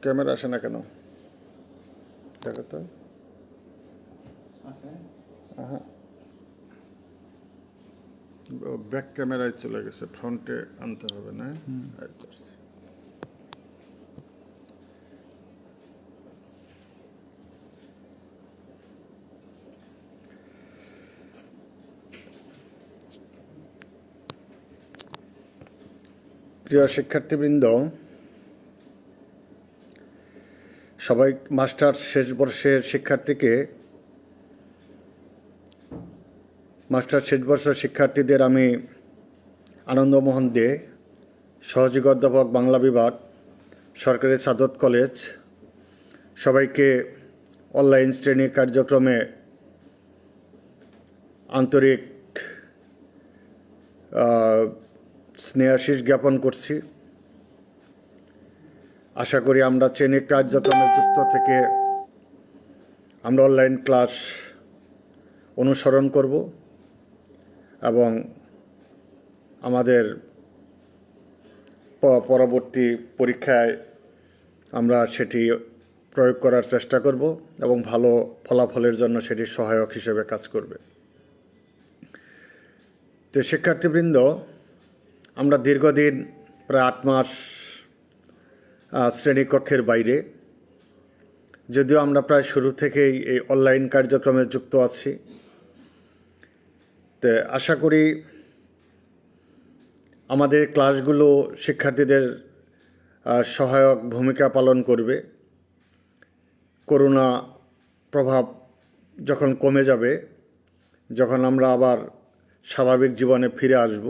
Camera আসে না কেন? দেখো তো। হ্যাঁ, ব্যাক ক্যামেরায় চলে গেছে, ফ্রন্টে আনতে হবে না? এই তো আসছে। প্রিয় শিক্ষার্থীবৃন্দ, সবাই মাস্টার্স শেষ বর্ষের শিক্ষার্থীকে মাস্টার্স শেষ বর্ষের শিক্ষার্থীদের আমি আনন্দমোহন দে, সহযোগী অধ্যাপক বাংলা বিভাগ, সরকারি সাদত কলেজ, সবাইকে অনলাইন শ্রেণী কার্যক্রমে আন্তরিক স্নেহাশিস জ্ঞাপন করছি। আশা করি আমরা শ্রেণী কার্যক্রমে যুক্ত থেকে আমরা অনলাইন ক্লাস অনুসরণ করব এবং আমাদের পরবর্তী পরীক্ষায় আমরা সেটি প্রয়োগ করার চেষ্টা করব এবং ভালো ফলাফলের জন্য সেটি সহায়ক হিসেবে কাজ করবে। তো শিক্ষার্থীবৃন্দ, আমরা দীর্ঘদিন প্রায় 8 মাস শ্রেণীকক্ষের বাইরে, যদিও আমরা প্রায় শুরু থেকেই এই অনলাইন কার্যক্রমে যুক্ত আছি। তো আশা করি আমাদের ক্লাসগুলো শিক্ষার্থীদের সহায়ক ভূমিকা পালন করবে। করোনা প্রভাব যখন কমে যাবে, যখন আমরা আবার স্বাভাবিক জীবনে ফিরে আসব,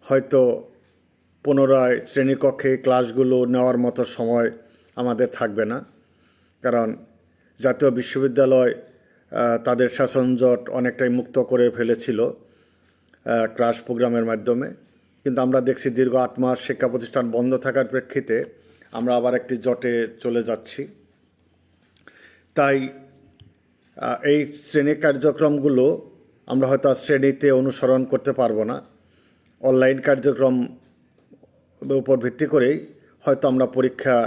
হয়তো পুনরায় শ্রেণীকক্ষে ক্লাসগুলো নেওয়ার মতো সময় আমাদের থাকবে না, কারণ জাতীয় বিশ্ববিদ্যালয় তাদের শাসনজট অনেকটাই মুক্ত করে ফেলেছিল ক্লাস প্রোগ্রামের মাধ্যমে। কিন্তু আমরা দেখছি দীর্ঘ 8 মাস শিক্ষা প্রতিষ্ঠান বন্ধ থাকার প্রেক্ষিতে আমরা আবার একটি জটে চলে যাচ্ছি। তাই এই শ্রেণী কার্যক্রমগুলো আমরা হয়তো শ্রেণীতে অনুসরণ করতে পারবো না, অনলাইন কার্যক্রম উপর ভিত্তি করেই হয়তো আমরা পরীক্ষা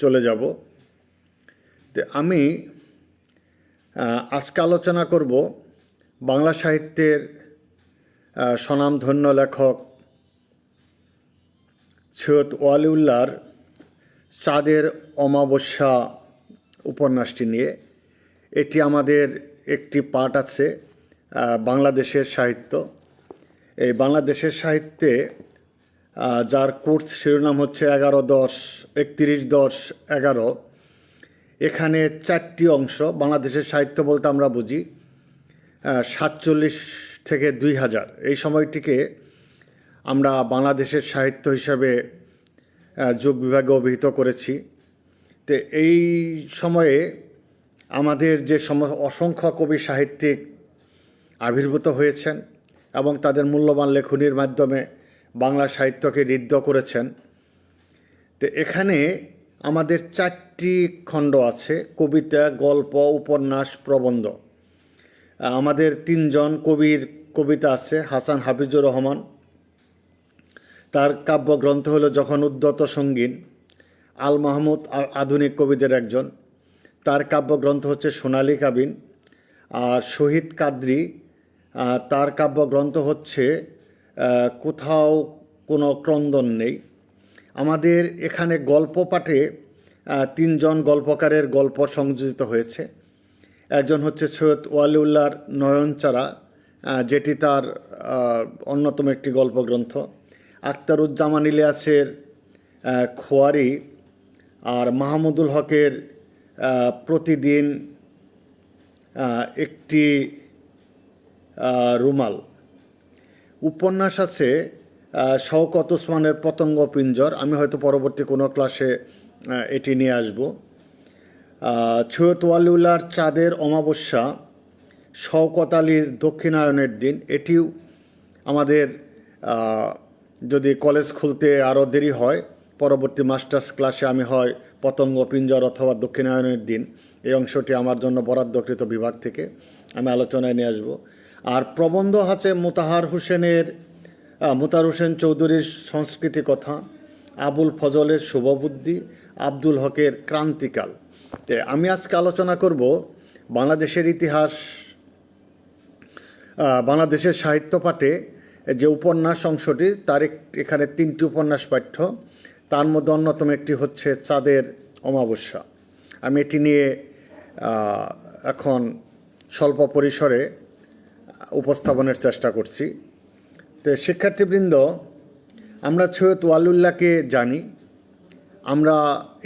চলে যাব। তো আমি আজকে আলোচনা করব বাংলা সাহিত্যের স্বনামধন্য লেখক সৈয়দ ওয়ালিউল্লাহর চাঁদের অমাবস্যা উপন্যাসটি নিয়ে। এটি আমাদের একটি পাঠ আছে বাংলাদেশের সাহিত্য। এই বাংলাদেশের সাহিত্যে যার কোর্স শিরোনাম হচ্ছে 11-10-31-10-11, এখানে 4টি অংশ। বাংলাদেশের সাহিত্য বলতে আমরা বুঝি 47 থেকে 2000, এই সময়টিকে আমরা বাংলাদেশের সাহিত্য হিসাবে যুগ বিভাগে অভিহিত করেছি। তো এই সময়ে আমাদের যে অসংখ্য কবি সাহিত্যিক আবির্ভূত হয়েছেন এবং তাদের মূল্যবান লেখনীর মাধ্যমে বাংলা সাহিত্যকে ঋদ্ধ করেছেন। তো এখানে আমাদের 4টি খণ্ড আছে: কবিতা, গল্প, উপন্যাস, প্রবন্ধ। আমাদের 3জন কবির কবিতা আছে। হাসান হাফিজুর রহমান, তার কাব্যগ্রন্থ হলো যখন উদ্যত সঙ্গীন। আল মাহমুদ আধুনিক কবিদের একজন, তার কাব্যগ্রন্থ হচ্ছে সোনালী কাবিন। আর শহীদ কাদরি, তার কাব্যগ্রন্থ হচ্ছে কোথাও কোনো ক্রন্দন নেই। আমাদের এখানে গল্প পাঠে 3জন গল্পকারের গল্প সংযোজিত হয়েছে। একজন হচ্ছে সৈয়দ ওয়ালিউল্লাহর নয়নচারা, যেটি তার অন্যতম একটি গল্পগ্রন্থ। আখতারুজ্জামান ইলিয়াসের খোয়ারি, আর মাহমুদুল হকের প্রতিদিন একটি রুমাল। উপন্যাস আছে শওকত ওসমানের পতঙ্গ পিঞ্জর। আমি হয়তো পরবর্তী কোনো ক্লাসে এটি নিয়ে আসব। সৈয়দ ওয়ালিউল্লাহর চাঁদের অমাবস্যা, শওকত আলীর দক্ষিণায়নের দিন। এটিও আমাদের যদি কলেজ খুলতে আরও দেরি হয়, পরবর্তী মাস্টার্স ক্লাসে আমি হয় পতঙ্গ পিঞ্জর অথবা দক্ষিণায়নের দিন, এই অংশটি আমার জন্য বরাদ্দকৃত বিভাগ থেকে আমি আলোচনায় নিয়ে আসব। আর প্রবন্ধ আছে মোতাহার হোসেন চৌধুরীর সংস্কৃতি কথা, আবুল ফজলের শুভবুদ্ধি, আব্দুল হকের ক্রান্তিকাল। আমি আজকে আলোচনা করব বাংলাদেশের ইতিহাস, বাংলাদেশের সাহিত্য পাঠে যে উপন্যাস অংশটি তার এখানে 3টি উপন্যাস পাঠ্য। তার মধ্যে অন্যতম একটি হচ্ছে চাঁদের অমাবস্যা। আমি এটি নিয়ে এখন স্বল্প পরিসরে উপস্থাপনের চেষ্টা করছি। তো শিক্ষার্থীবৃন্দ, আমরা সৈয়দ ওয়ালিউল্লাহকে জানি। আমরা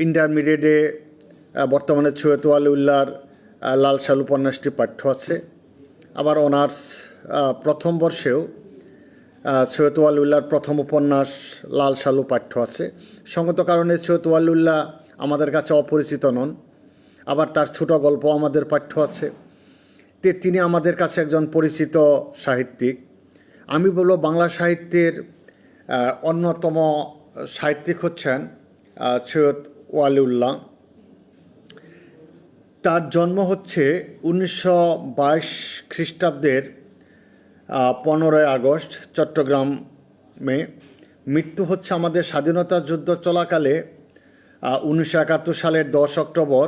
ইন্টারমিডিয়েটে বর্তমানে সৈয়দ ওয়ালিউল্লাহর লাল সাল উপন্যাসটি পাঠ্য আছে। আবার অনার্স প্রথম বর্ষেও সৈয়দ ওয়ালিউল্লাহর প্রথম উপন্যাস লাল সালু পাঠ্য আছে। সঙ্গত কারণে সৈয়দ ওয়ালিউল্লাহ আমাদের কাছে অপরিচিত নন। আবার তার ছোট গল্প আমাদের পাঠ্য আছে। তিনি আমাদের কাছে একজন পরিচিত সাহিত্যিক। আমি বলব বাংলা সাহিত্যের অন্যতম সাহিত্যিক হচ্ছেন সৈয়দ ওয়ালিউল্লাহ। তার জন্ম হচ্ছে 1922 খ্রিস্টাব্দের 15 আগস্ট চট্টগ্রামে। মৃত্যু হচ্ছে আমাদের স্বাধীনতা যুদ্ধ চলাকালে 1971 সালের 10 অক্টোবর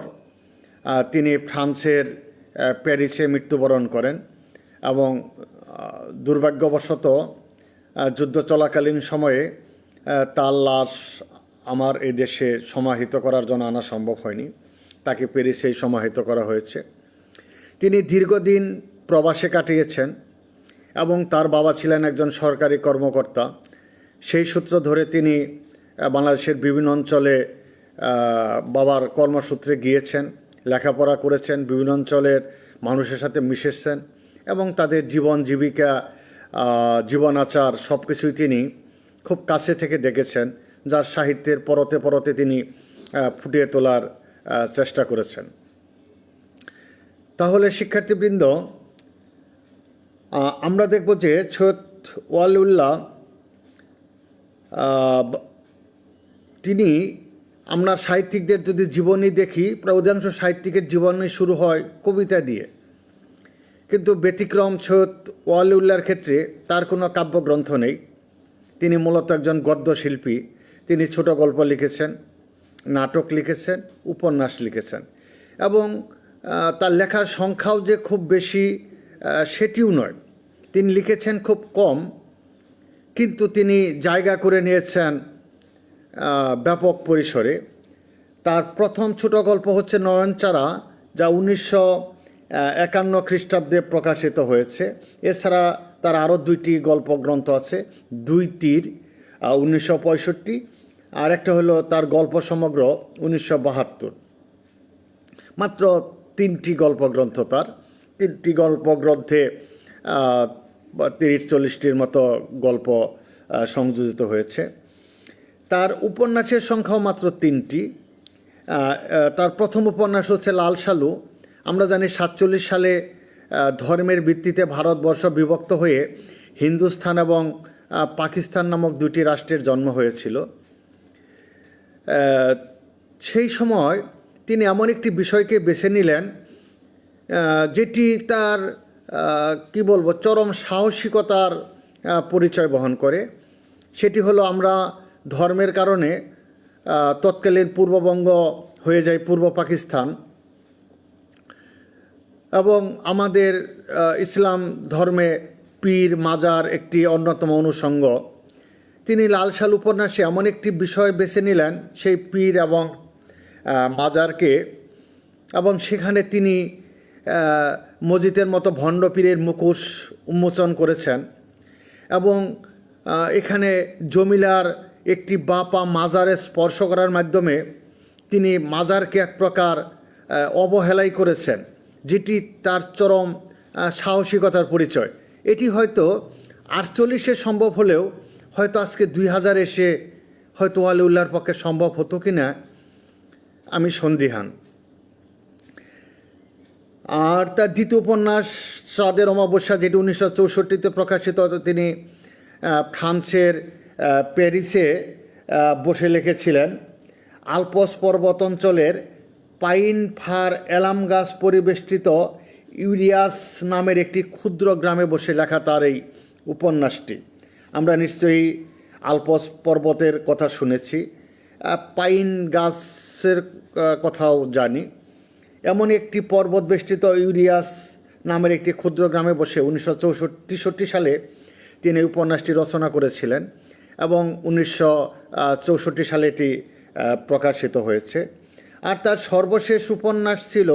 তিনি ফ্রান্সের প্যারিসে মৃত্যুবরণ করেন। এবং দুর্ভাগ্যবশত যুদ্ধ চলাকালীন সময়ে তার লাশ আমার এই দেশে সমাহিত করার জন্য আনা সম্ভব হয়নি। তাকে প্যারিসেই সমাহিত করা হয়েছে। তিনি দীর্ঘদিন প্রবাসে কাটিয়েছেন এবং তার বাবা ছিলেন একজন সরকারি কর্মকর্তা। সেই সূত্র ধরে তিনি বাংলাদেশের বিভিন্ন অঞ্চলে বাবার কর্মসূত্রে গিয়েছেন, লেখাপড়া করেছেন, বিভিন্ন অঞ্চলের মানুষের সাথে মিশেছেন এবং তাদের জীবন জীবিকা, জীবন আচার সব কিছুই তিনি খুব কাছে থেকে দেখেছেন, যার সাহিত্যের পরতে পরতে তিনি ফুটিয়ে তোলার চেষ্টা করেছেন। তাহলে শিক্ষার্থীবৃন্দ, আমরা দেখব যে সৈয়দ ওয়ালিউল্লাহ তিনি, আমরা সাহিত্যিকদের যদি জীবনী দেখি, প্রায় অধিকাংশ সাহিত্যিকের জীবনী শুরু হয় কবিতা দিয়ে। কিন্তু ব্যতিক্রম সৈয়দ ওয়ালিউল্লাহর ক্ষেত্রে তার কোনো কাব্যগ্রন্থ নেই। তিনি মূলত একজন গদ্যশিল্পী। তিনি ছোট গল্প লিখেছেন, নাটক লিখেছেন, উপন্যাস লিখেছেন এবং তার লেখার সংখ্যাও যে খুব বেশি সেটিও নয়। তিনি লিখেছেন খুব কম, কিন্তু তিনি জায়গা করে নিয়েছেন ব্যাপক পরিসরে। তার প্রথম ছোট গল্প হচ্ছে নয়নচারা, যা 1951 খ্রিস্টাব্দে প্রকাশিত হয়েছে। এছাড়া তার আরও 2টি গল্পগ্রন্থ আছে, 2 তীর 1965, আর একটা হলো তার গল্প সমগ্র 1972। মাত্র 3টি গল্পগ্রন্থ তার। 3টি গল্পগ্রন্থে 30-40টির মতো গল্প সংযোজিত হয়েছে। তার উপন্যাসের সংখ্যাও মাত্র 3টি। তার প্রথম উপন্যাস হচ্ছে লাল সালু। আমরা জানি 47 সালে ধর্মের ভিত্তিতে ভারতবর্ষ বিভক্ত হয়ে হিন্দুস্থান এবং পাকিস্তান নামক 2টি রাষ্ট্রের জন্ম হয়েছিল। সেই সময় তিনি এমন একটি বিষয়কে বেছে নিলেন যেটি তার কি বলবো, চরম সাহসিকতার পরিচয় বহন করে। সেটি হলো, আমরা ধর্মের কারণে তৎকালীন পূর্ববঙ্গ হয়ে যায় পূর্ব পাকিস্তান এবং আমাদের ইসলাম ধর্মে পীর মাজার একটি অন্যতম অনুষঙ্গ। তিনি লাল সাল উপন্যাসে এমন একটি বিষয় বেছে নিলেন, সেই পীর এবং মাজারকে, এবং সেখানে তিনি মসজিদের মতো ভণ্ড পীরের মুখোশ উন্মোচন করেছেন এবং এখানে জমিলার একটি বাপা মাজারে স্পর্শ করার মাধ্যমে তিনি মাজারকে এক প্রকার অবহেলাই করেছেন, যেটি তার চরম সাহসিকতার পরিচয়। এটি হয়তো 48-এ সম্ভব হলেও হয়তো আজকে 2000 এসে হয়তো ওয়ালিউল্লাহর পক্ষে সম্ভব হতো কি না আমি সন্দিহান। আর তার দ্বিতীয় উপন্যাস চাঁদের অমাবস্যা, যেটি 1964-তে প্রকাশিত, তিনি ফ্রান্সের প্যারিসে বসে লিখেছিলেন। আলপস পর্বত অঞ্চলের পাইন ফার এলাম গাছ পরিবেষ্টিত ইউরিয়াস নামের একটি ক্ষুদ্র গ্রামে বসে লেখা তার এই উপন্যাসটি। আমরা নিশ্চয়ই আলপস পর্বতের কথা শুনেছি, পাইন গাছের কথাও জানি। এমন একটি পর্বত বেষ্টিত ইউরিয়াস নামের একটি ক্ষুদ্র গ্রামে বসে 1963 সালে তিনি এই উপন্যাসটি রচনা করেছিলেন এবং 1964 সালে এটি প্রকাশিত হয়েছে। আর তার সর্বশেষ উপন্যাস ছিল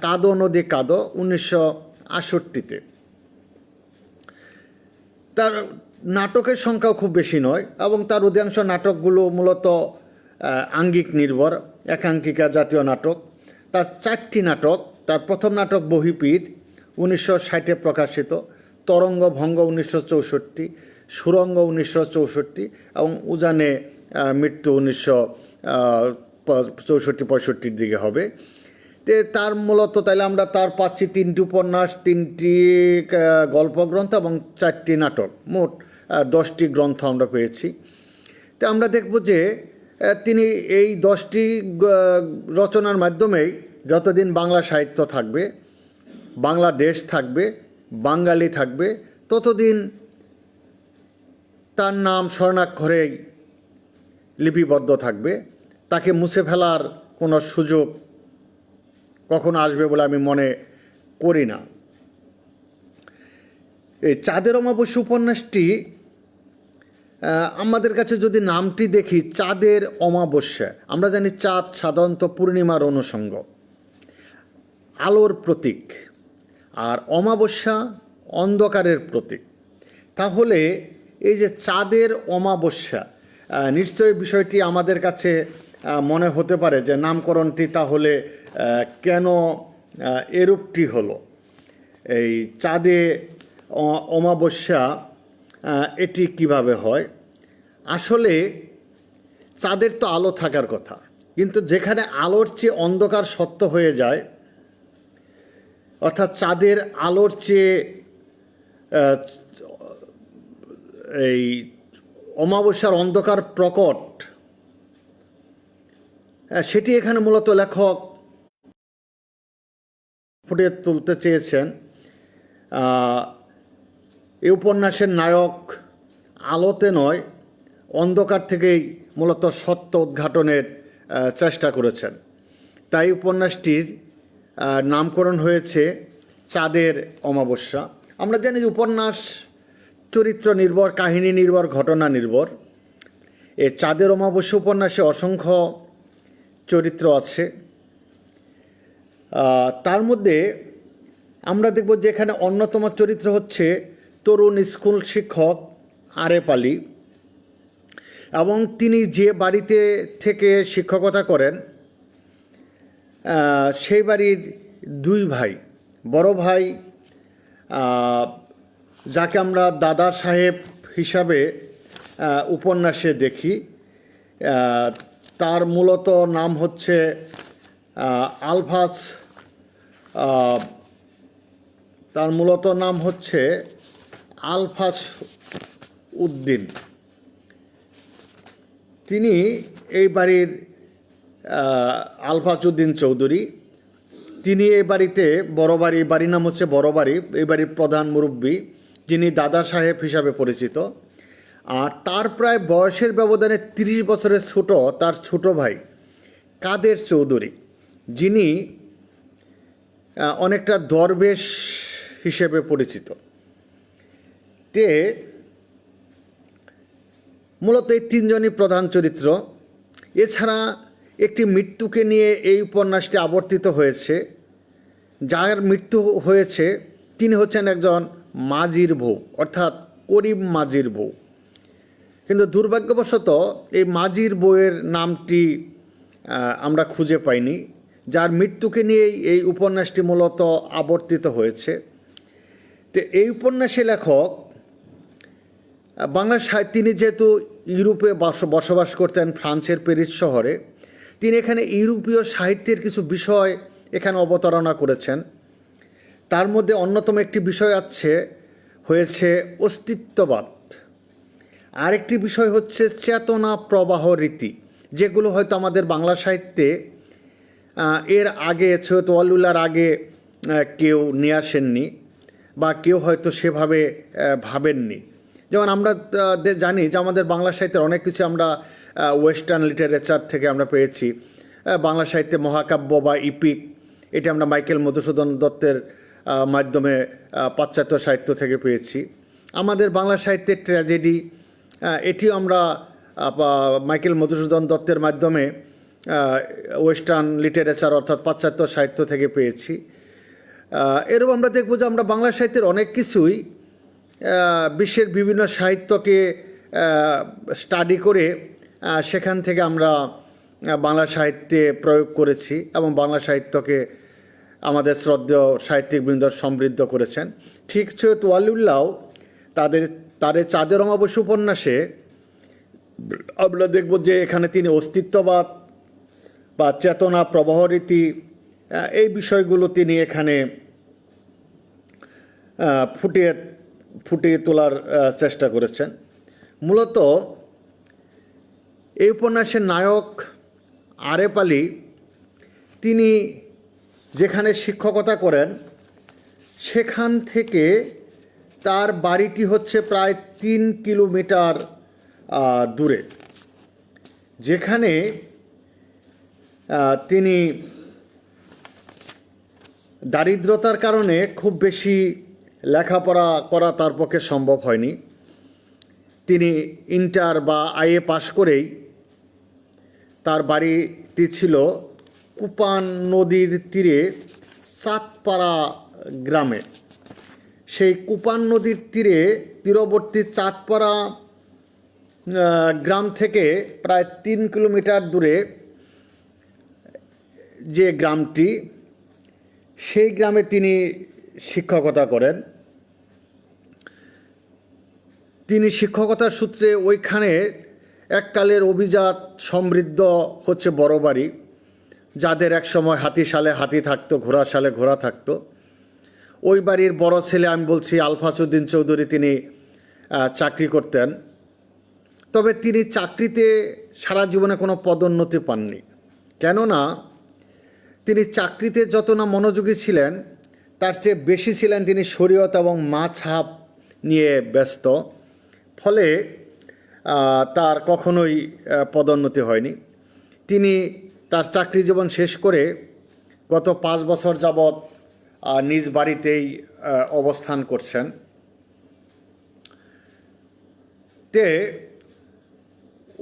কাদো নদী কাদো 1968-তে। তার নাটকের সংখ্যাও খুব বেশি নয় এবং তার অধিকাংশ নাটকগুলো মূলত আঙ্গিক নির্ভর, একাঙ্কিকা জাতীয় নাটক। তার 4টি নাটক, তার প্রথম নাটক বহিপীর 1960-এ প্রকাশিত, তরঙ্গ ভঙ্গ 1964, সুরঙ্গ 1964 এবং উজানে মৃত্যু 1964-65 দিকে হবে। তার মূলত তাইলে আমরা তার পাচ্ছি 3টি উপন্যাস, 3টি গল্পগ্রন্থ এবং 4টি নাটক, মোট 10টি গ্রন্থ আমরা পেয়েছি। তো আমরা দেখব যে তিনি এই 10টি রচনার মাধ্যমেই যতদিন বাংলা সাহিত্য থাকবে, বাংলাদেশ থাকবে, বাঙালি থাকবে, ততদিন তার নাম স্বর্ণাক্ষরেই লিপিবদ্ধ থাকবে। তাকে মুছে ফেলার কোনো সুযোগ কখনো আসবে বলে আমি মনে করি না। এই চাঁদের অমাবস্যা উপন্যাসটি আমাদের কাছে যদি নামটি দেখি, চাঁদের অমাবস্যা, আমরা জানি চাঁদ সাধারণত পূর্ণিমার অনুষঙ্গ, আলোর প্রতীক, আর অমাবস্যা অন্ধকারের প্রতীক। তাহলে এই যে চাঁদের অমাবস্যা, নিশ্চয়ই বিষয়টি আমাদের কাছে মনে হতে পারে যে নামকরণটি তাহলে কেন এরূপটি হলো। এই চাঁদে অমাবস্যা এটি কিভাবে হয়? আসলে চাঁদের তো আলো থাকার কথা, কিন্তু যেখানে আলোর চেয়ে অন্ধকার সত্য হয়ে যায়, অর্থাৎ চাঁদের আলোর চেয়ে এই অমাবস্যার অন্ধকার প্রকট, সেটি এখানে মূলত লেখক ফুটিয়ে তুলতে চেয়েছেন। এই উপন্যাসের নায়ক আলোতে নয়, অন্ধকার থেকেই মূলত সত্য উদ্ঘাটনের চেষ্টা করেছেন। তাই উপন্যাসটির নামকরণ হয়েছে চাঁদের অমাবস্যা। আমরা জানি যে উপন্যাস চরিত্র নির্ভর, কাহিনী নির্ভর, ঘটনা নির্ভর। এই চাঁদের অমাবস্যা উপন্যাসে অসংখ্য চরিত্র আছে। তার মধ্যে আমরা দেখব যে এখানে অন্যতম চরিত্র হচ্ছে তরুণ স্কুল শিক্ষক আরেফ আলী, এবং তিনি যে বাড়িতে থেকে শিক্ষকতা করেন সেই বাড়ির 2 ভাই। বড় ভাই যাকে আমরা দাদা সাহেব হিসাবে উপন্যাসে দেখি, তার মূলত নাম হচ্ছে আলফাজ উদ্দিন। তিনি এই বাড়ির আলফাজ উদ্দিন চৌধুরী, তিনি এই বাড়িতে বাড়ির নাম হচ্ছে বড় বাড়ি, এই বাড়ির প্রধান মুরব্বী, যিনি দাদা সাহেব হিসাবে পরিচিত। আর তার প্রায় বয়সের ব্যবধানে 30 বছরের ছোট তার ছোট ভাই কাদের চৌধুরী, যিনি অনেকটা দরবেশ হিসেবে পরিচিত। মূলত এই 3জনই প্রধান চরিত্র। এছাড়া একটি মৃত্যুকে নিয়ে এই উপন্যাসটি আবর্তিত হয়েছে। যার মৃত্যু হয়েছে তিনি হচ্ছেন একজন মাঝির বউ, অর্থাৎ করিম মাঝির বউ। কিন্তু দুর্ভাগ্যবশত এই মাঝির বউয়ের নামটি আমরা খুঁজে পাইনি, যার মৃত্যুকে নিয়েই এই উপন্যাসটি মূলত আবর্তিত হয়েছে। তো এই উপন্যাসে লেখক বাংলা তিনি যেহেতু ইউরোপে বসবাস করতেন, ফ্রান্সের প্যারিস শহরে, তিনি এখানে ইউরোপীয় সাহিত্যের কিছু বিষয় এখানে অবতারণা করেছেন। তার মধ্যে অন্যতম একটি বিষয় হয়েছে অস্তিত্ববাদ, আরেকটি বিষয় হচ্ছে চেতনা প্রবাহ রীতি, যেগুলো হয়তো আমাদের বাংলা সাহিত্যে এর আগে সৈয়দ ওয়ালিউল্লাহর আগে কেউ নিয়ে আসেননি বা কেউ হয়তো সেভাবে ভাবেননি। যেমন আমরা জানি যে আমাদের বাংলা সাহিত্যের অনেক কিছু আমরা ওয়েস্টার্ন লিটারেচার থেকে আমরা পেয়েছি। বাংলা সাহিত্যে মহাকাব্য বা ইপিক, এটা আমরা মাইকেল মধুসূদন দত্তের মাধ্যমে পাশ্চাত্য সাহিত্য থেকে পেয়েছি। আমাদের বাংলা সাহিত্যের ট্র্যাজেডি, এটিও আমরা মাইকেল মধুসূদন দত্তের মাধ্যমে ওয়েস্টার্ন লিটারেচার অর্থাৎ পাশ্চাত্য সাহিত্য থেকে পেয়েছি। এরকম আমরা দেখব যে আমরা বাংলা সাহিত্যের অনেক কিছুই বিশ্বের বিভিন্ন সাহিত্যকে স্টাডি করে সেখান থেকে আমরা বাংলা সাহিত্যে প্রয়োগ করেছি এবং বাংলা সাহিত্যকে আমাদের শ্রদ্ধেয় সাহিত্যিকবৃন্দ সমৃদ্ধ করেছেন। ঠিক সৈয়দ ওয়ালিউল্লাহ তার চাঁদের অমাবস্য উপন্যাসে আমরা দেখব যে এখানে তিনি অস্তিত্ববাদ বা চেতনা প্রবাহ রীতি এই বিষয়গুলো তিনি এখানে ফুটিয়ে তোলার চেষ্টা করেছেন। মূলত এই উপন্যাসের নায়ক আরেফ আলী তিনি যেখানে শিক্ষকতা করেন সেখান থেকে তার বাড়িটি হচ্ছে প্রায় 3 কিলোমিটার দূরে, যেখানে তিনি দারিদ্রতার কারণে খুব বেশি লেখাপড়া করা তার পক্ষে সম্ভব হয়নি। তিনি ইন্টার বা আইএ পাশ করেই তার বাড়িটি ছিল কুপান নদীর তীরে চাঁদপাড়া গ্রামে। সেই কুপান নদীর তীরবর্তী চাঁদপাড়া গ্রাম থেকে প্রায় 3 কিলোমিটার দূরে যে গ্রামটি, সেই গ্রামে তিনি শিক্ষকতা করেন। তিনি শিক্ষকতার সূত্রে ওইখানে এককালের অভিজাত সমৃদ্ধ হচ্ছে বড় বাড়ি, যাদের এক সময় হাতিশালে হাতি থাকতো, ঘোড়াশালে ঘোড়া থাকতো। ওই বাড়ির বড় ছেলে আমি বলছি আলফাসউদ্দিন চৌধুরী, তিনি চাকরি করতেন। তবে তিনি চাকরিতে সারা জীবনে কোনো পদোন্নতি পাননি, কেননা তিনি চাকরিতে যত না মনোযোগী ছিলেন তার চেয়ে বেশি ছিলেন তিনি শরীয়ত এবং মাযহাব নিয়ে ব্যস্ত। ফলে তার কখনোই পদোন্নতি হয়নি। তিনি তার চাকরি জীবন শেষ করে গত 5 বছর যাবৎ নিজ বাড়িতেই অবস্থান করছেন।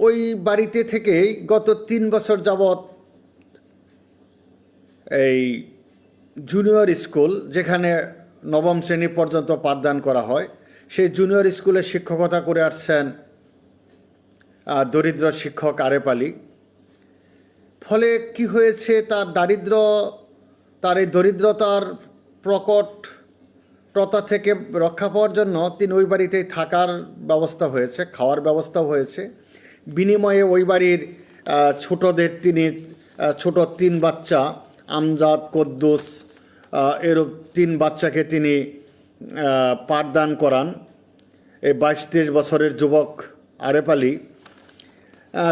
ওই বাড়িতে থেকেই গত 3 বছর যাবৎ এই জুনিয়র স্কুল, যেখানে 9ম শ্রেণী পর্যন্ত পাঠদান করা হয়, সেই জুনিয়র স্কুলে শিক্ষকতা করে আসছেন দরিদ্র শিক্ষক আরেফ আলী। ফলে কি হয়েছে, তার এই দরিদ্রতার প্রকটতা থেকে রক্ষা পাওয়ার জন্য তিনি ওই বাড়িতেই থাকার ব্যবস্থা হয়েছে, খাওয়ার ব্যবস্থা হয়েছে। বিনিময়ে ওই বাড়ির ছোটদের তিনি ছোট 3 বাচ্চা, আমজাদ, কুদ্দুস, এরূপ 3 বাচ্চাকে তিনি পাঠদান করান। এই 22-23 বছরের যুবক আরেফ আলী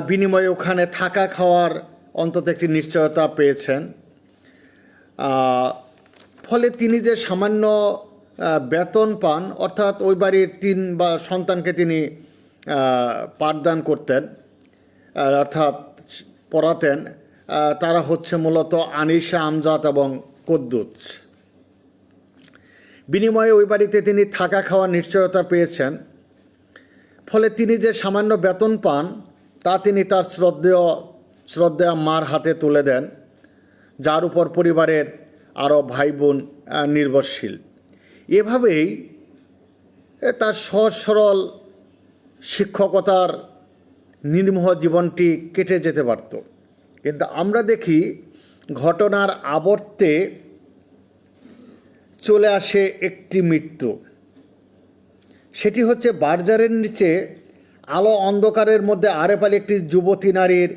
বিনিময়ে ওখানে থাকা খাওয়ার অন্তত একটি নিশ্চয়তা পেয়েছেন। ফলে তিনি যে সামান্য বেতন পান, অর্থাৎ ওই বাড়ির 3 সন্তানকে তিনি পাঠদান করতেন অর্থাৎ পড়াতেন, তারা হচ্ছে মূলত আনিশা, আমজাদ এবং কুদ্দুস। বিনিময়ে ওই বাড়িতে তিনি থাকা খাওয়ার নিশ্চয়তা পেয়েছেন। ফলে তিনি যে সামান্য বেতন পান তা তিনি তার শ্রদ্ধেয় মার হাতে তুলে দেন, যার উপর পরিবারের আরও ভাই বোন নির্ভরশীল। এভাবেই তার সহজ সরল শিক্ষকতার নির্মোহ জীবনটি কেটে যেতে পারত। কিন্তু আমরা দেখি ঘটনার আবর্তে চলে আসে একটি মৃত্যু। সেটি হচ্ছে বার্জারের নিচে আলো অন্ধকারের মধ্যে আরেফ আলী একটি যুবতী নারীর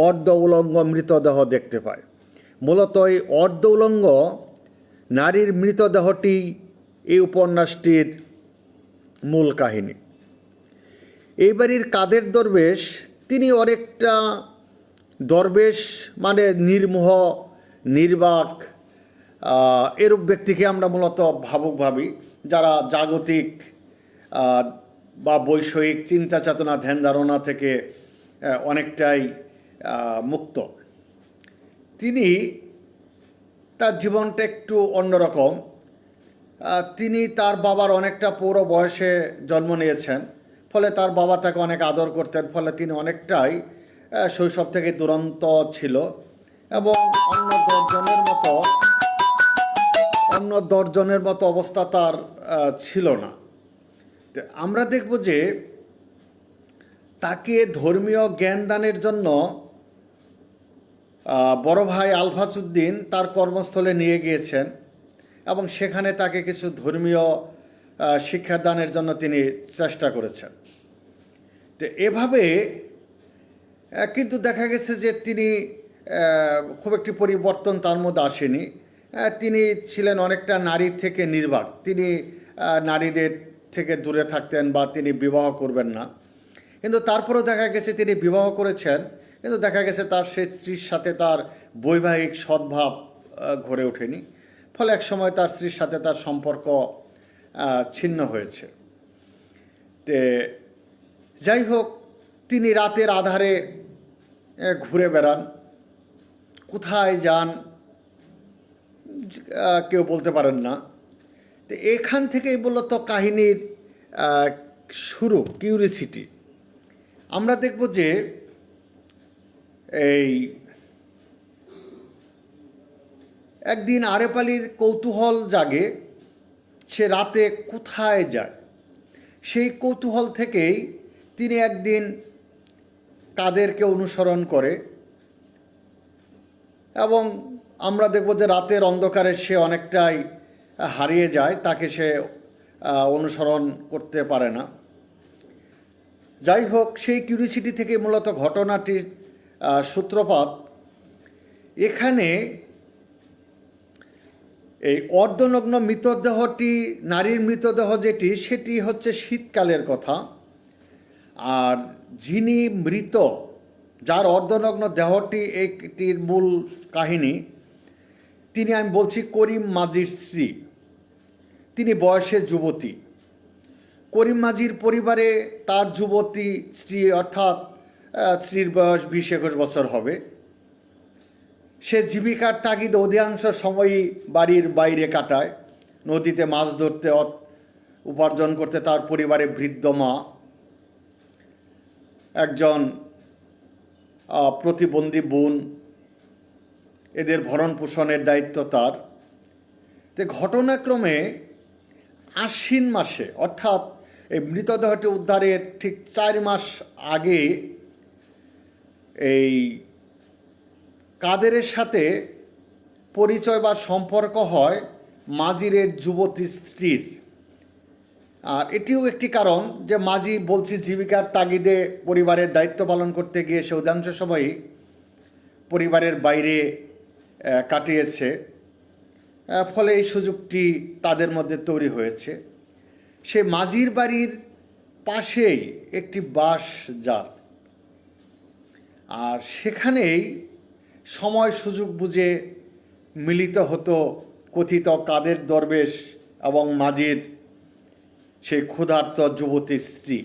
অর্ধ উলঙ্গ মৃতদেহ দেখতে পায়। মূলত এই অর্ধ উলঙ্গ নারীর মৃতদেহটি এই উপন্যাসটির মূল কাহিনী। এই বাড়ির কাদের দরবেশ, তিনি অনেকটা দরবেশ মানে নির্মোহ, নির্বাক, এরূপ ব্যক্তিকে আমরা মূলত ভাবুক ভাবি, যারা জাগতিক বা বৈষয়িক চিন্তা চেতনা ধ্যান ধারণা থেকে অনেকটাই মুক্ত। তিনি তার জীবনটা একটু অন্যরকম। তিনি তার বাবার অনেকটা পৌর বয়সে জন্ম নিয়েছেন, ফলে তার বাবা তাকে অনেক আদর করতেন, ফলে তিনি অনেকটাই শৈশব থেকে দুরন্ত ছিল এবং অন্য দশজনের মতো অবস্থা তার ছিল না। আমরা দেখব যে তাকে ধর্মীয় জ্ঞান দানের জন্য বড় ভাই আলফাজউদ্দিন তার কর্মস্থলে নিয়ে গিয়েছেন এবং সেখানে তাকে কিছু ধর্মীয় শিক্ষাদানের জন্য তিনি চেষ্টা করেছেন। তো এভাবে কিন্তু দেখা গেছে যে তিনি খুব একটি পরিবর্তন তার মধ্যে আসেনি। তিনি ছিলেন অনেকটা নারীর থেকে নির্বাক। তিনি নারীদের থেকে দূরে থাকতেন বা তিনি বিবাহ করবেন না। কিন্তু তারপরেও দেখা গেছে তিনি বিবাহ করেছেন, কিন্তু দেখা গেছে তার সেই স্ত্রীর সাথে তার বৈবাহিক সদ্ভাব গড়ে ওঠেনি, ফলে এক সময় তার স্ত্রীর সাথে তার সম্পর্ক ছিন্ন হয়েছে। তে যাই হোক, তিনি রাতের আধারে ঘুরে বেড়ান, কোথায় যান কেউ বলতে পারেন না। তো এখান থেকেই মূলত কাহিনীর শুরু, কিউরিসিটি। আমরা দেখব যে এই একদিন আরেফ আলীর কৌতূহল জাগে, সে রাতে কোথায় যায়। সেই কৌতূহল থেকেই তিনি একদিন কাদেরকে অনুসরণ করে এবং আমরা দেখব যে রাতের অন্ধকারে সে অনেকটাই হারিয়ে যায়, তাকে সে অনুসরণ করতে পারে না। যাই হোক, সেই কিউরিসিটি থেকে মূলত ঘটনাটির সূত্রপাত। এখানে এই অর্ধনগ্ন মৃতদেহটি, নারীর মৃতদেহ যেটি, সেটি হচ্ছে শীতকালের কথা। আর যিনি মৃত, যার অর্ধনগ্ন দেহটি একটির মূল কাহিনী, তিনি, আমি বলছি করিম মাঝির স্ত্রী। তিনি বয়সে যুবতী। করিম মাঝির পরিবারে তার যুবতী স্ত্রী, অর্থাৎ স্ত্রীর বয়স 20-21 বছর হবে। সে জীবিকার তাগিদে অধিকাংশ সময়ই বাড়ির বাইরে কাটায়, নদীতে মাছ ধরতে, উপার্জন করতে। তার পরিবারে বৃদ্ধ মা, একজন প্রতিবন্ধী বোন, এদের ভরণ পোষণের দায়িত্ব তার। তো ঘটনাক্রমে আশ্বিন মাসে, অর্থাৎ এই মৃতদেহটি উদ্ধারের ঠিক 4 মাস আগে, এই কাদেরের সাথে পরিচয় বা সম্পর্ক হয় মাঝিরের যুবতী স্ত্রীর। আর এটিও একটি কারণ যে মাঝি, বলছি, জীবিকার তাগিদে পরিবারের দায়িত্ব পালন করতে গিয়ে সে অধিকাংশ সময়ই পরিবারের বাইরে কাটিয়েছে, ফলে এই সুযোগটি তাদের মধ্যে তৈরি হয়েছে। সে মাঝির বাড়ির পাশেই একটি বাঁশ জার, আর সেখানেই সময় সুযোগ বুঝে মিলিত হতো কথিত কাদের দরবেশ এবং মাঝির সেই ক্ষুধার্ত যুবতী স্ত্রী।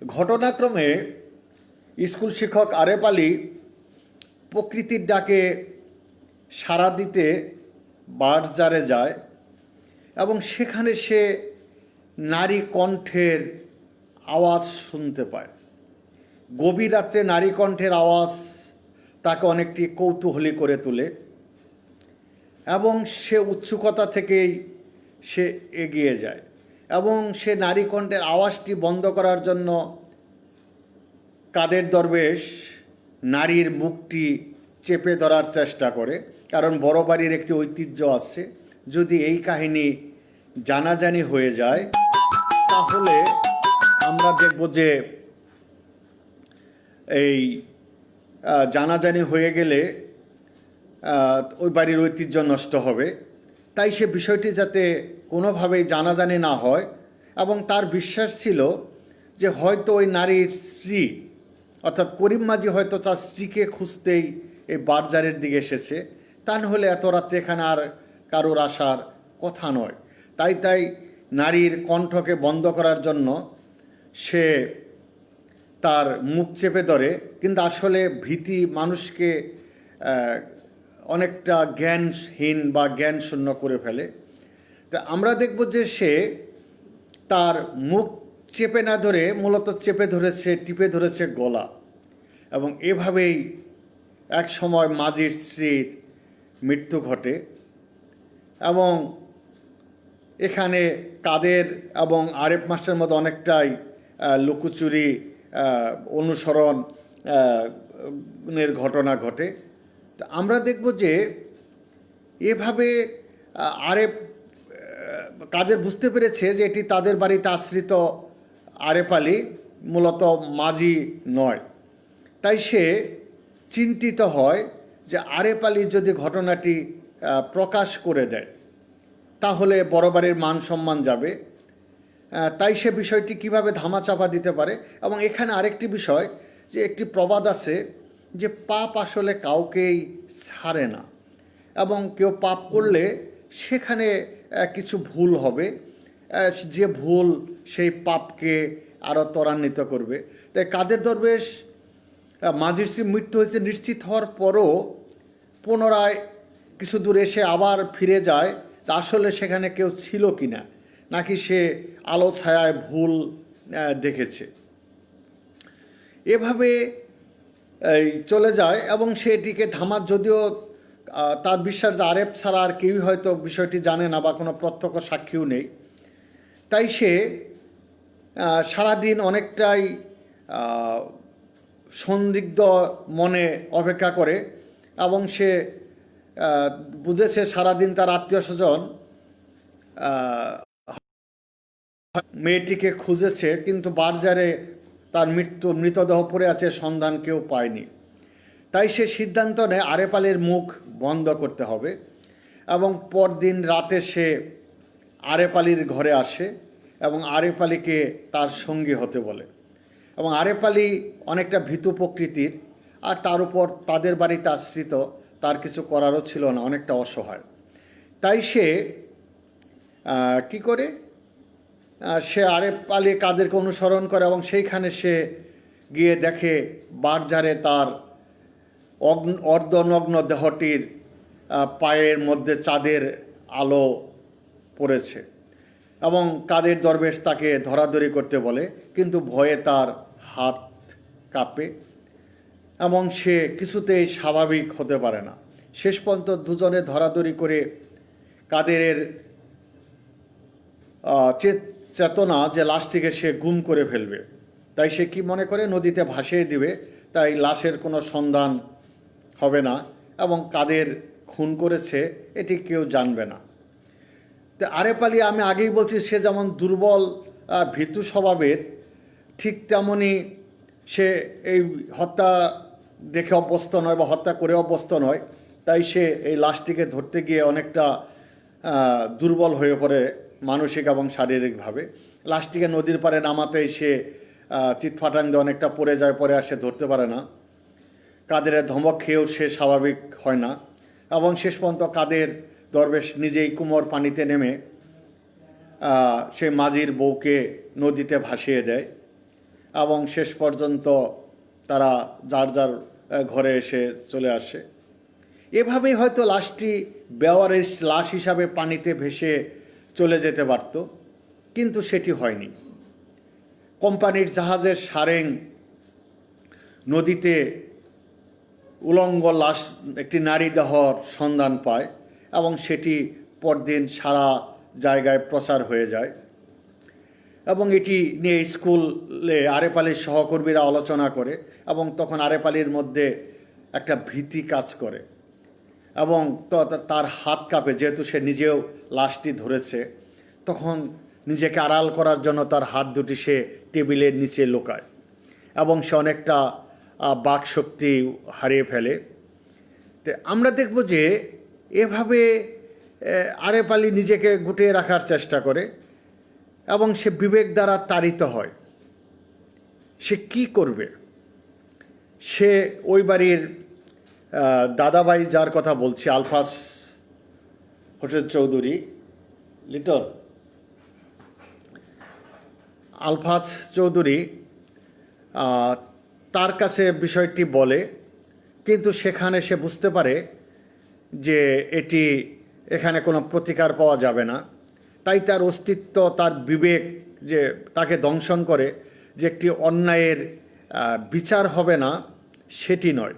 ঘটনাক্রমে স্কুল শিক্ষক আরেফ আলী প্রকৃতির ডাকে সাড়া দিতে বাঁশঝাড়ে যায় এবং সেখানে সে নারী কণ্ঠের আওয়াজ শুনতে পায়। গভীর রাত্রে নারী কণ্ঠের আওয়াজ তাকে অনেকটি কৌতূহলী করে তোলে এবং সে উৎসুকতা থেকেই সে এগিয়ে যায় এবং সে নারী কণ্ঠের আওয়াজটি বন্ধ করার জন্য কাদের দরবেশ নারীর মুখটি চেপে ধরার চেষ্টা করে। কারণ বড় বাড়ির একটি ঐতিহ্য আছে, যদি এই কাহিনী জানাজানি হয়ে যায় তাহলে আমরা দেখব যে এই জানাজানি হয়ে গেলে ওই বাড়ির ঐতিহ্য নষ্ট হবে। তাই সে বিষয়টি যাতে কোনোভাবেই জানাজানি না হয়, এবং তার বিশ্বাস ছিল যে হয়তো ওই নারীর স্ত্রী, অর্থাৎ করিম মাঝি হয়তো তার স্ত্রীকে খুঁজতেই এই বাঁশঝাড়ের দিকে এসেছে, তা নাহলে এত রাত্রে এখানে আর কারোর আসার কথা নয়। তাই নারীর কণ্ঠকে বন্ধ করার জন্য সে তার মুখ চেপে ধরে, কিন্তু আসলে ভীতি মানুষকে অনেকটা জ্ঞানহীন বা জ্ঞান শূন্য করে ফেলে। তা আমরা দেখব যে সে তার মুখ চেপে না ধরে মূলত চেপে ধরেছে, টিপে ধরেছে গলা, এবং এভাবেই এক সময় মাঝির স্ত্রীর মৃত্যু ঘটে। এবং এখানে কাদের এবং আরেফ মাস্টারের মধ্যে অনেকটাই লুকোচুরি অনুসরণ এর ঘটনা ঘটে। তা আমরা দেখব যে এভাবে আরেফ কাদের বুঝতে পেরেছে যে এটি তাদের বাড়িতে আশ্রিত আরেফ আলী, মূলত মাঝি নয়। তাই সে চিন্তিত হয় যে আরেফ আলী যদি ঘটনাটি প্রকাশ করে দেয় তাহলে বড় বাড়ির মান সম্মান যাবে। তাই সে বিষয়টি কিভাবে ধামাচাপা দিতে পারে। এবং এখানে আরেকটি বিষয়, যে একটি প্রবাদ আছে যে পাপ আসলে কাউকেই ছাড়ে না, এবং কেউ পাপ করলে সেখানে কিছু ভুল হবে, যে ভুল সেই পাপকে আরও ত্বরান্বিত করবে। তাই কাদের দরবেশ মাঝির স্ত্রীর মৃত্যু হয়েছে নিশ্চিত হওয়ার পরও পুনরায় কিছু দূর এসে আবার ফিরে যায় যে আসলে সেখানে কেউ ছিল কি না, নাকি সে আলো ছায়ায় ভুল দেখেছে। এভাবে চলে যায় এবং সে এটিকে যদিও তার বিশ্বাস যে আরেফ ছাড়া আর কেউই হয়তো বিষয়টি জানে না বা কোনো প্রত্যক্ষ সাক্ষীও নেই। তাই সে সারাদিন অনেকটাই সন্দিগ্ধ মনে অপেক্ষা করে, এবং সে বুঝেছে সারাদিন তার আত্মীয় স্বজন মেয়েটিকে খুঁজেছে, কিন্তু বাজারে তার মৃতদেহ পড়ে আছে, সন্ধান কেউ পায়নি। তাই সে সিদ্ধান্ত নেয় আরেফ আলীর মুখ বন্ধ করতে হবে, এবং পরদিন রাতে সে আরেফ আলীর ঘরে আসে এবং আরেফ আলীকে তার সঙ্গী হতে বলে। এবং আরেফ আলী অনেকটা ভীতু প্রকৃতির, আর তার উপর তাদের বাড়িতে আশ্রিত, তার কিছু করারও ছিল না, অনেকটা অসহায়। তাই সে কি করে, সে আরেফ আলী কাদেরকে অনুসরণ করে এবং সেইখানে সে গিয়ে দেখে বারজারে তার অর্ধনগ্ন দেহটির পায়ের মধ্যে চাঁদের আলো পড়েছে, এবং কাদের দরবেশ তাকে ধরাধরি করতে বলে, কিন্তু ভয়ে তার হাত কাঁপে এবং সে কিছুতেই স্বাভাবিক হতে পারে না। শেষ পর্যন্ত দুজনে ধরাধরি করে কাদেরের চেতনা যে লাশটিকে সে গুম করে ফেলবে। তাই সে কি মনে করে, নদীতে ভাসিয়ে দিবে, তাই লাশের কোনো সন্ধান হবে না এবং কাদের খুন করেছে এটি কেউ জানবে না। তো আরেফ আলী, আমি আগেই বলছি, সে যেমন দুর্বল ভীতু স্বভাবের, ঠিক তেমনই সে এই হত্যা দেখে অভ্যস্ত নয় বা হত্যা করে অভ্যস্ত নয়। তাই সে এই লাশটিকে ধরতে গিয়ে অনেকটা দুর্বল হয়ে পড়ে মানসিক এবং শারীরিকভাবে। লাশটিকে নদীর পাড়ে নামাতেই সে চিৎফাটাং দিয়ে অনেকটা পড়ে যায়, পরে আর সে ধরতে পারে না। কাদেরের ধমক খেয়েও সে স্বাভাবিক হয় না, এবং শেষ পর্যন্ত কাদের দরবেশ নিজেই কুমোর পানিতে নেমে সে মাঝির বউকে নদীতে ভাসিয়ে দেয়, এবং শেষ পর্যন্ত তারা যার যার ঘরে এসে চলে আসে। এভাবেই হয়তো লাশটি বেওয়ারের লাশ হিসাবে পানিতে ভেসে চলে যেতে পারত, কিন্তু সেটি হয়নি। কোম্পানির জাহাজের সারেং নদীতে উলঙ্গ লাশ একটি নারী দেহর সন্ধান পায়, এবং সেটি পরদিন সারা জায়গায় প্রচার হয়ে যায়, এবং এটি নিয়ে স্কুলে আরেফ আলীর সহকর্মীরা আলোচনা করে, এবং তখন আরেফ আলীর মধ্যে একটা ভীতি কাজ করে, এবং তার হাত কাঁপে, যেহেতু সে নিজেও লাশটি ধরেছে। তখন নিজেকে আড়াল করার জন্য তার হাত দুটি সে টেবিলের নিচে লুকায়, এবং সে অনেকটা বাকশক্তি হারিয়ে ফেলে। তো আমরা দেখব যে এভাবে আরেফ আলী নিজেকে গুটিয়ে রাখার চেষ্টা করে, এবং সে বিবেক দ্বারা তাড়িত হয়। সে কি করবে? সে ওই বাড়ির দাদাভাই, যার কথা বলছি, আলফাজ হোসেন চৌধুরী লিটন, আলফাজ চৌধুরী তার কাছে বিষয়টি বলে, কিন্তু সেখানে সে বুঝতে পারে যে এখানে কোনো প্রতিকার পাওয়া যাবে না। তাই তার অস্তিত্ব, তার বিবেক যে তাকে দংশন করে, যে একটি অন্যায়ের বিচার হবে না সেটি নয়।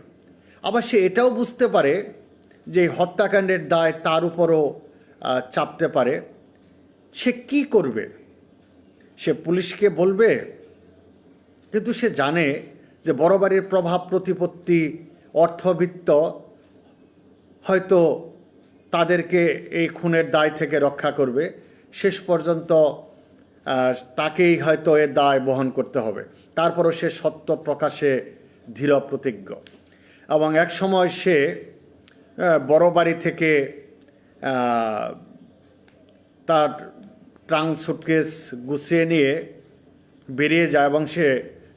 আবার সে এটাও বুঝতে পারে যে হত্যাকাণ্ডের দায় তার উপরও চাপতে পারে। সে কি করবে? সে পুলিশকে বলবে? কিন্তু সে জানে যে বড় বাড়ির প্রভাব প্রতিপত্তি, অর্থবিত্ত হয়তো তাদেরকে এই খুনের দায় থেকে রক্ষা করবে। শেষ পর্যন্ত তাকেই হয়তো এর দায় বহন করতে হবে। তারপরও সে সত্য প্রকাশে দৃঢ় প্রতিজ্ঞ। এবং এক সময় সে বড় বাড়ি থেকে তার ট্রাঙ্ক সুটকেস গুছিয়ে নিয়ে বেরিয়ে যায় এবং সে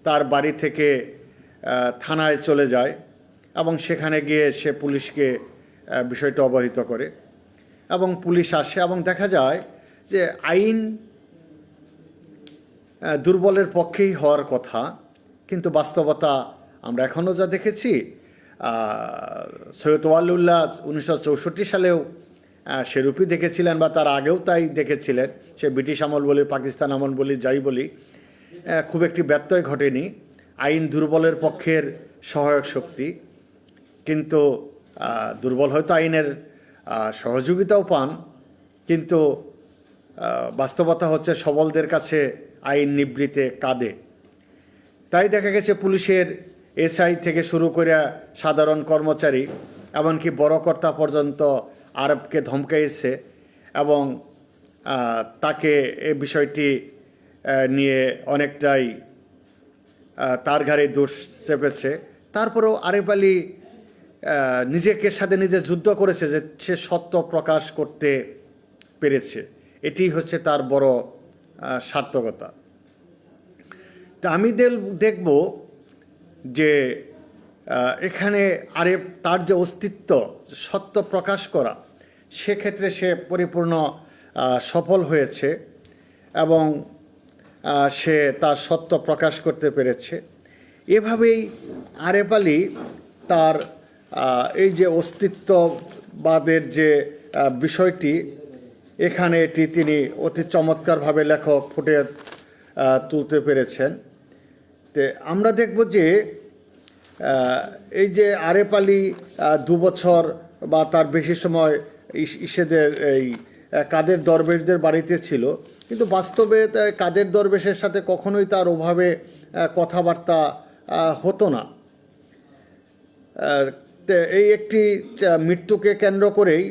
তার বাড়ি থেকে থানায় চলে যায় এবং সেখানে গিয়ে সে পুলিশকে বিষয়টা অবহিত করে এবং পুলিশ আসে এবং দেখা যায় যে আইন দুর্বলের পক্ষেই হওয়ার কথা, কিন্তু বাস্তবতা আমরা এখনও যা দেখেছি, সৈয়দ ওয়ালিউল্লাহ 1964 সালেও সেরূপই দেখেছিলেন, বা তার আগেও তাই দেখেছিলেন। সে ব্রিটিশ আমল বলি, পাকিস্তান আমল বলি, যাই বলি, খুব একটি ব্যত্যয় ঘটেনি। আইন দুর্বলের পক্ষের সহায়ক শক্তি, কিন্তু দুর্বল হয়তো আইনের সহযোগিতাও পান, কিন্তু বাস্তবতা হচ্ছে সবলদের কাছে আইন নিবৃতে কাঁদে। তাই দেখা গেছে পুলিশের এসআই থেকে শুরু করে সাধারণ কর্মচারী, এমনকি বড় কর্তা পর্যন্ত আরবকে ধমকাইছে এবং তাকে এই বিষয়টি নিয়ে অনেকটাই তার ঘাড়ে দোষ চেপেছে। তারপরেও আরেফ আলী নিজেকে সাথে নিজে যুদ্ধ করেছে যে সে সত্য প্রকাশ করতে পেরেছে। এটি হচ্ছে তার বড় সার্থকতা। তা আমি দেখব যে এখানে আরেফ তার যে অস্তিত্ব, সত্য প্রকাশ করা, সেক্ষেত্রে সে পরিপূর্ণ সফল হয়েছে এবং সে তার সত্য প্রকাশ করতে পেরেছে। এভাবেই আরেফ আলী তার এই যে অস্তিত্ববাদের যে বিষয়টি, এখানে এটি তিনি অতি চমৎকারভাবে লেখক ফুটিয়ে তুলতে পেরেছেন। তে আমরা দেখব যে এই যে আরেফ আলী 2 বছর বা তার বেশি সময় ইসেদের এই কাদের দরবেশদের বাড়িতে ছিল, কিন্তু বাস্তবে কাদের দরবেশের সাথে কখনোই তার ওভাবে কথাবার্তা হতো না। এই একটি মৃত্যুকে কেন্দ্র করেই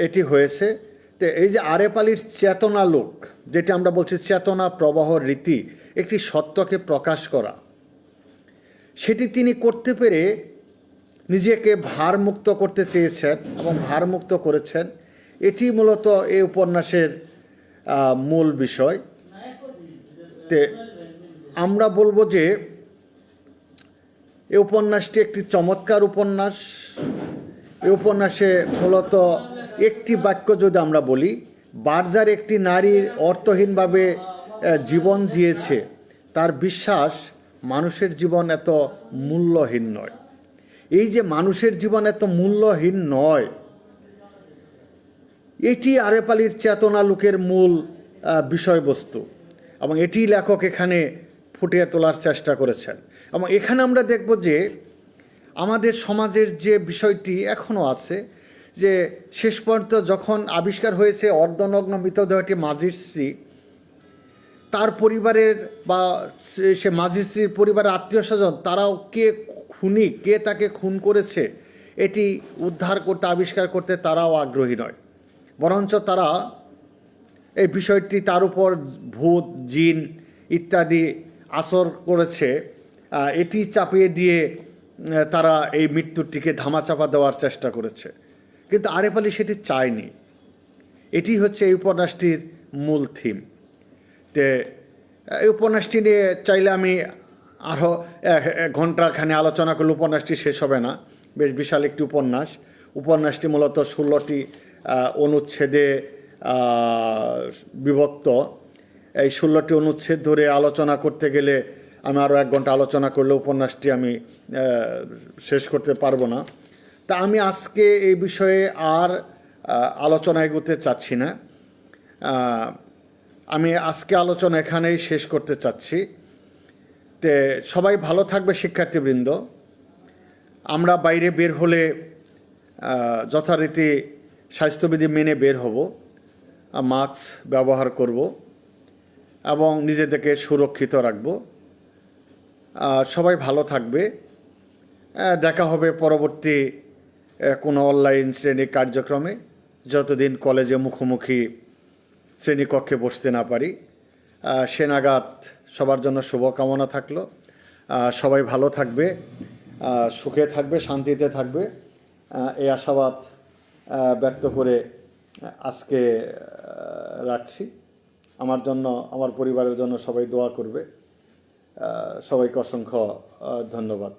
এটি হয়েছে। তো এই যে আরেফ আলীর চেতনা লোক, যেটা আমরা বলছি চেতনা প্রবাহ রীতি, একটি সত্যকে প্রকাশ করা, সেটি তিনি করতে পেরে নিজেকে ভারমুক্ত করতে চেয়েছেন এবং ভারমুক্ত করেছেন। এটি মূলত এই উপন্যাসের মূল বিষয়। তে আমরা বলবো যে এই উপন্যাসটি একটি চমৎকার উপন্যাস। এই উপন্যাসে মূলত একটি বাক্য যদি আমরা বলি, বার্জার একটি নারীর অর্থহীনভাবে জীবন দিয়েছে, তার বিশ্বাস মানুষের জীবন এত মূল্যহীন নয়। এই যে মানুষের জীবন এত মূল্যহীন নয়, এটি আরেফ আলীর চেতনা লোকের মূল বিষয়বস্তু এবং এটি লেখক এখানে ফুটিয়ে তোলার চেষ্টা করেছেন। এবং এখানে আমরা দেখব যে আমাদের সমাজের যে বিষয়টি এখনও আছে, যে শেষ পর্যন্ত যখন আবিষ্কার হয়েছে অর্ধনগ্ন মৃতদেহটি মাঝির স্ত্রী, তার পরিবারের বা সে মাঝির স্ত্রীর পরিবারের আত্মীয় স্বজন তারাও কে খুনি, কে তাকে খুন করেছে, এটি উদ্ধার করতে, আবিষ্কার করতে তারাও আগ্রহী নয়। বরঞ্চ তারা এই বিষয়টি তার উপর ভূত, জিন ইত্যাদি আসর করেছে, এটি চাপিয়ে দিয়ে তারা এই মৃত্যুটিকে ধামাচাপা দেওয়ার চেষ্টা করেছে। কিন্তু আরেফ আলী সেটি চায়নি। এটি হচ্ছে এই উপন্যাসটির মূল থিম। তে এই উপন্যাসটি নিয়ে চাইলে আমি আরও ঘণ্টাখানে আলোচনা করলে উপন্যাসটি শেষ হবে না। বেশ বিশাল একটি উপন্যাস। উপন্যাসটি মূলত 16টি অনুচ্ছেদে বিভক্ত। এই 16টি অনুচ্ছেদ ধরে আলোচনা করতে গেলে আমি আরও 1 ঘন্টা আলোচনা করলে উপন্যাসটি আমি শেষ করতে পারবো না। তা আমি আজকে এই বিষয়ে আর আলোচনা এগোতে চাচ্ছি না। আমি আজকে আলোচনা এখানেই শেষ করতে চাচ্ছি। তে সবাই ভালো থাকবে শিক্ষার্থীবৃন্দ। আমরা বাইরে বের হলে যথারীতি স্বাস্থ্যবিধি মেনে বের হব, মাস্ক ব্যবহার করব এবং নিজেদেরকে সুরক্ষিত রাখব। সবাই ভালো থাকবে। দেখা হবে পরবর্তী কোনো অনলাইন শ্রেণী কার্যক্রমে, যতদিন কলেজে মুখোমুখি শ্রেণীকক্ষে বসতে না পারি। সে নাগাদ সবার জন্য শুভকামনা থাকলো। সবাই ভালো থাকবে, সুখে থাকবে, শান্তিতে থাকবে, এই আশাবাদ ব্যক্ত করে আজকে রাখছি। আমার জন্য, আমার পরিবারের জন্য সবাই দোয়া করবে। সবাইকে অসংখ্য ধন্যবাদ।